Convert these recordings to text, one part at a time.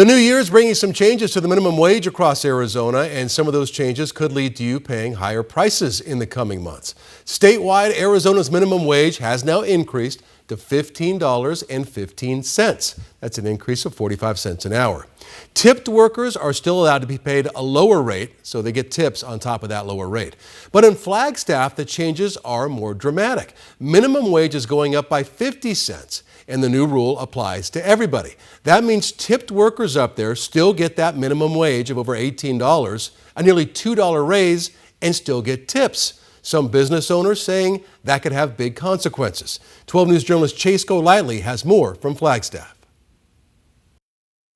The new year is bringing some changes to the minimum wage across Arizona, and some of those changes could lead to you paying higher prices in the coming months. Statewide, Arizona's minimum wage has now increased to $15.15. That's an increase of 45 cents an hour. Tipped workers are still allowed to be paid a lower rate, so they get tips on top of that lower rate. But in Flagstaff, the changes are more dramatic. Minimum wage is going up by 50 cents. And the new rule applies to everybody. That means tipped workers up there still get that minimum wage of over $18, a nearly $2 raise, and still get tips. Some business owners saying that could have big consequences. 12 News journalist Chase Golightly has more from Flagstaff.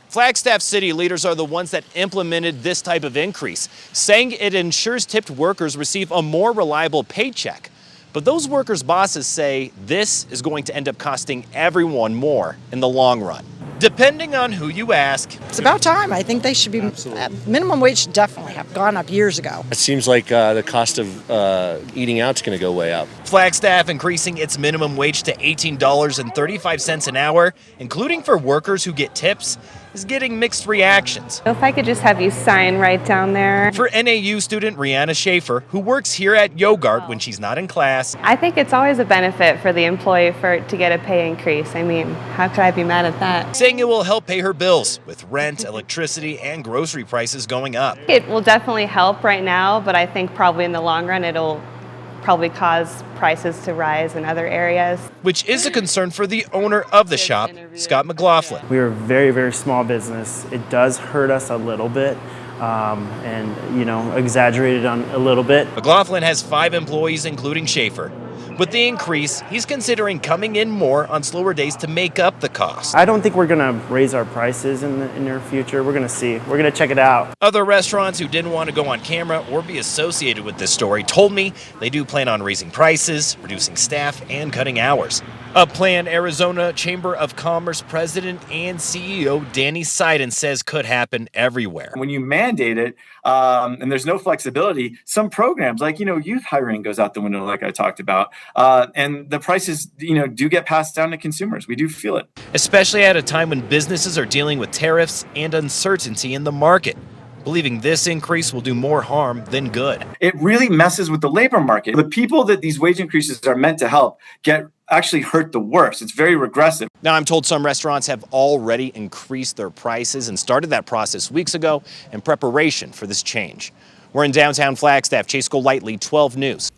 Flagstaff city leaders are the ones that implemented this type of increase, saying it ensures tipped workers receive a more reliable paycheck. But those workers' bosses say this is going to end up costing everyone more in the long run. Depending on who you ask. It's about time. I think they should be. Minimum wage should definitely have gone up years ago. It seems like the cost of eating out is going to go way up. Flagstaff increasing its minimum wage to $18.35 an hour, including for workers who get tips, is getting mixed reactions. If I could just have you sign right down there. For NAU student Rihanna Schaefer, who works here at Yogurt when she's not in class. I think it's always a benefit for the employee to get a pay increase. I mean, how could I be mad at that? Saying it will help pay her bills with rent, electricity, and grocery prices going up. It will definitely help right now, but I think probably in the long run it'll probably cause prices to rise in other areas. Which is a concern for the owner of the shop, Scott McLaughlin. We are a very, very small business. It does hurt us a little bit and, exaggerated on a little bit. McLaughlin has 5 employees, including Schaefer. With the increase, he's considering coming in more on slower days to make up the cost. I don't think we're going to raise our prices in the near future. We're going to see. We're going to check it out. Other restaurants who didn't want to go on camera or be associated with this story told me they do plan on raising prices, reducing staff, and cutting hours. Upland, Arizona Chamber of Commerce President and CEO Danny Seiden says could happen everywhere. When you mandate it and there's no flexibility, some programs like, youth hiring goes out the window like I talked about. And the prices, do get passed down to consumers. We do feel it. Especially at a time when businesses are dealing with tariffs and uncertainty in the market, believing this increase will do more harm than good. It really messes with the labor market. The people that these wage increases are meant to help get actually hurt the worst. It's very regressive. Now, I'm told some restaurants have already increased their prices and started that process weeks ago in preparation for this change. We're in downtown Flagstaff. Chase Golightly, 12 News.